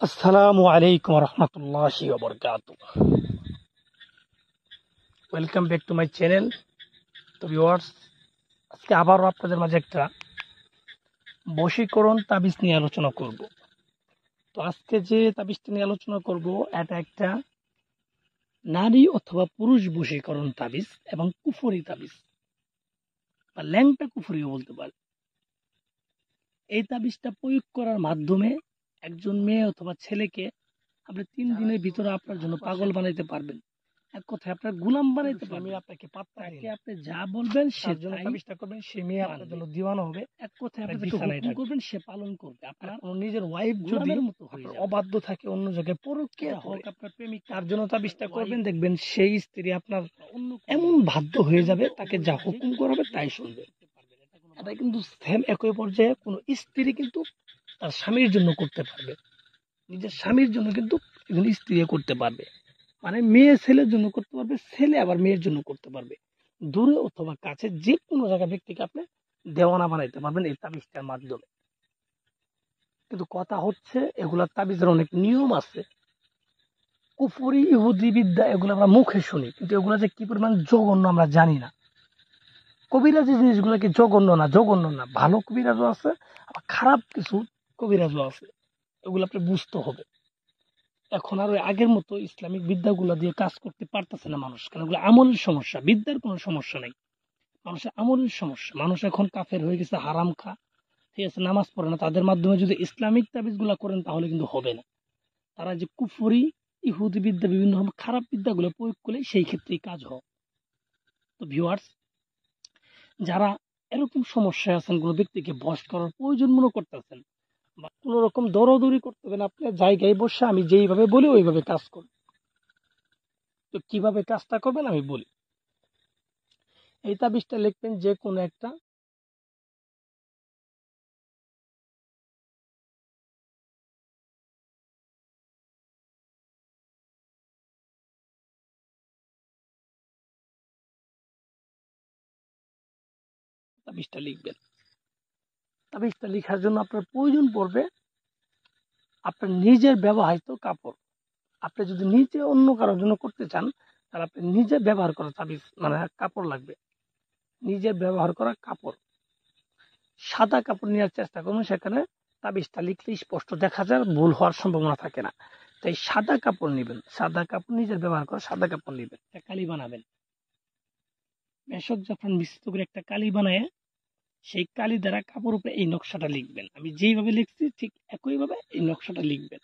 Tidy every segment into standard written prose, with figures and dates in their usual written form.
আসসালামু আলাইকুম রহমতুল্লাহি ওয়া বারাকাতুহু। Welcome back to my channel. তো ভিউয়ার্স, আজকে আবারও আপনাদের মাঝে একটা বশীকরণ তাবিজ নিয়ে আলোচনা করব। তো আজকে যে তাবিজটা নিয়ে আলোচনা করব, এটা একটা নারী অথবা পুরুষ বশীকরণ তাবিজ এবং কুফরি তাবিজ বা ল্যাংটা কুফরিও বলতে পারে। এই তাবিজটা প্রয়োগ করার মাধ্যমে একজন মেয়ে অথবা ছেলেকে আপনি 3 দিনের ভিতরে আপনার জন্য পাগল বানাইতে পারবেন। এক কথায় আপনার গোলাম বানাইতে পারবেন। আপনাকে পাত্তা দিবে, আপনি যা বলবেন সে জন্য তাবিজটা করবেন, সে মেয়ে আপনার জন্য দিওয়ানা হবে। এক কথায় আপনি যেটা হুকুম করবেন সে পালন করবে। আপনার নিজের ওয়াইফ যদি অবাধ্য থাকে, অন্য জায়গায় পরকীয়া হোক, আপনার প্রেমিক, তার জন্য তাবিজটা করবেন, দেখবেন সেই স্ত্রী আপনার এমন বাধ্য হয়ে যাবে, তাকে যা হুকুম করাবে তাই শুনবে। এটা কিন্তু সেম একই পর্যায়ে কোনো স্ত্রী কিন্তু তার স্বামীর জন্য করতে পারবে, নিজের স্বামীর জন্য কিন্তু স্ত্রী করতে পারবে। মানে মেয়ে ছেলের জন্য করতে পারবে, ছেলে আবার মেয়ের জন্য করতে পারবে। দূরে অথবা কাছে যে কোনো জায়গা ব্যক্তিকে আপনি দেওয়ানা বানাইতে পারবেন এই তাবিজটার মাধ্যমে। কিন্তু কথা হচ্ছে, এগুলার তাবিজের অনেক নিয়ম আছে। কুফরি ইহুদি বিদ্যা এগুলো আমরা মুখে শুনি, কিন্তু এগুলো যে কি পরিমাণ জঘন্য আমরা জানি না। কবিরাজি জিনিসগুলো কি জঘন্য না? জঘন্য না। ভালো কবিরাজও আছে, আবার খারাপ কিছু কবিরাজও আছে। এগুলো আপনি বুঝতে হবে। এখন আর ওই আগের মতো ইসলামিক বিদ্যাগুলো দিয়ে কাজ করতে পারতেছে না মানুষ, কারণ ওগুলো আমলের সমস্যা। বিদ্যার কোনো সমস্যা নেই, মানুষের আমলের সমস্যা। মানুষ এখন কাফের হয়ে গেছে, হারাম খা, ঠিক আছে, নামাজ পড়ে না। তাদের মাধ্যমে যদি ইসলামিক তাবিজ গুলা করেন তাহলে কিন্তু হবে না। তারা যে কুফরি ইহুদি বিদ্যা, বিভিন্ন খারাপ বিদ্যাগুলো প্রয়োগ করলে সেই ক্ষেত্রেই কাজ হয়। তো ভিউয়ার্স, যারা এরকম সমস্যায় আছেন, কোনো ব্যক্তিকে বশ করার প্রয়োজন মনে করতেছেন বা কোনো রকম দৌড়াদৌড়ি করতে হবে না, আপনার জায়গায় বসে আমি যেইভাবে বলি ওইভাবে কাজ করুন। তো কিভাবে কাজটা করবেন আমি বলি। এই তাবিজটা লিখবেন যে কোনো একটা তাবিজটা লিখবেন। তাবিজটা লেখার জন্য আপনার প্রয়োজন পড়বে আপনার নিজের ব্যবহৃত কাপড়। আপনি যদি নিজে অন্য কারোর জন্য করতে চান, তাহলে আপনি নিজে ব্যবহার করা তাবিজ মানে কাপড় লাগবে। নিজের ব্যবহার করা কাপড়, সাদা কাপড় নেওয়ার চেষ্টা করুন। সেখানে তাবিজটা লিখলে স্পষ্ট দেখা যায়, ভুল হওয়ার সম্ভাবনা থাকে না। তাই সাদা কাপড় নেবেন, সাদা কাপড়, নিজের ব্যবহার করা সাদা কাপড় নেবেন। একটা কালি বানাবেন, মেশক জাফরান মিশ্রিত করে একটা কালি বানায় সেই কালি দ্বারা কাপড় উপরে এই নকশাটা লিখবেন। আমি যেইভাবে লিখছি ঠিক একইভাবে এই নকশাটা লিখবেন।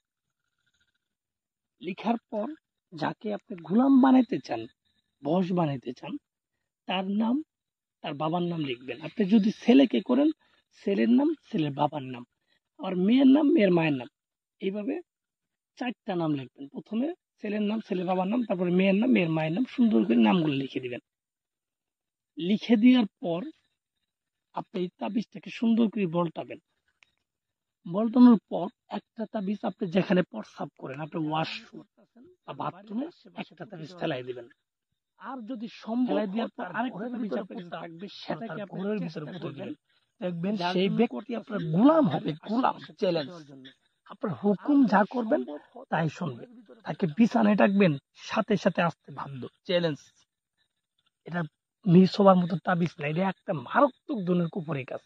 লিখার পর যাকে আপনি গোলাম বানাইতে চান, বশ বানাইতে চান, তার নাম, তার বাবার নাম লিখবেন। আপনি যদি ছেলেকে করেন, ছেলের নাম, ছেলের বাবার নাম, আর মেয়ের নাম, মেয়ের মায়ের নাম। এইভাবে 4টা নাম লিখবেন। প্রথমে ছেলের নাম, ছেলের বাবার নাম, তারপরে মেয়ের নাম, মেয়ের মায়ের নাম, সুন্দর করে নামগুলো লিখে দিবেন। লিখে দেওয়ার পর আপনি এই তাবিজটাকে সুন্দর করে বলটাবেন। বলটানোর পর একটা তাবিজ আপনি যেখানে প্রস্রাব করেন, আপনি ওয়াশরুম বা বাথরুমে একটা তাবিজ ফেলাই দিবেন। আর যদি সম্ভব দেওয়ার পর আরেকটা তাবিজ আপনার থাকবে, সেটাকে আপনি ঘরের ভিতরে পুঁতে দিবেন। দেখবেন সেই ব্যক্তি আপনার গোলাম হবে। গোলাম চ্যালেঞ্জ, আপনার হুকুম যা করবেন তাই শুনবে। তাকে বিছানায় ডাকবেন, সাথে সাথে আসতে বাধ্য। চ্যালেঞ্জ। এটা মিস হওয়ার মতো তাবিজ না, এটা একটা মারাত্মক ধরনের কুফরি কাজ।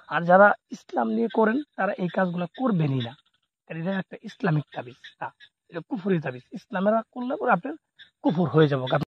আর যারা ইসলাম নিয়ে করেন তারা এই কাজগুলো করবেনই না, কারণ এটা একটা ইসলামিক তাবিজ না, এটা কুফরি তাবিজ। ইসলামের করলে পরে আপনার কুফর হয়ে যাবো।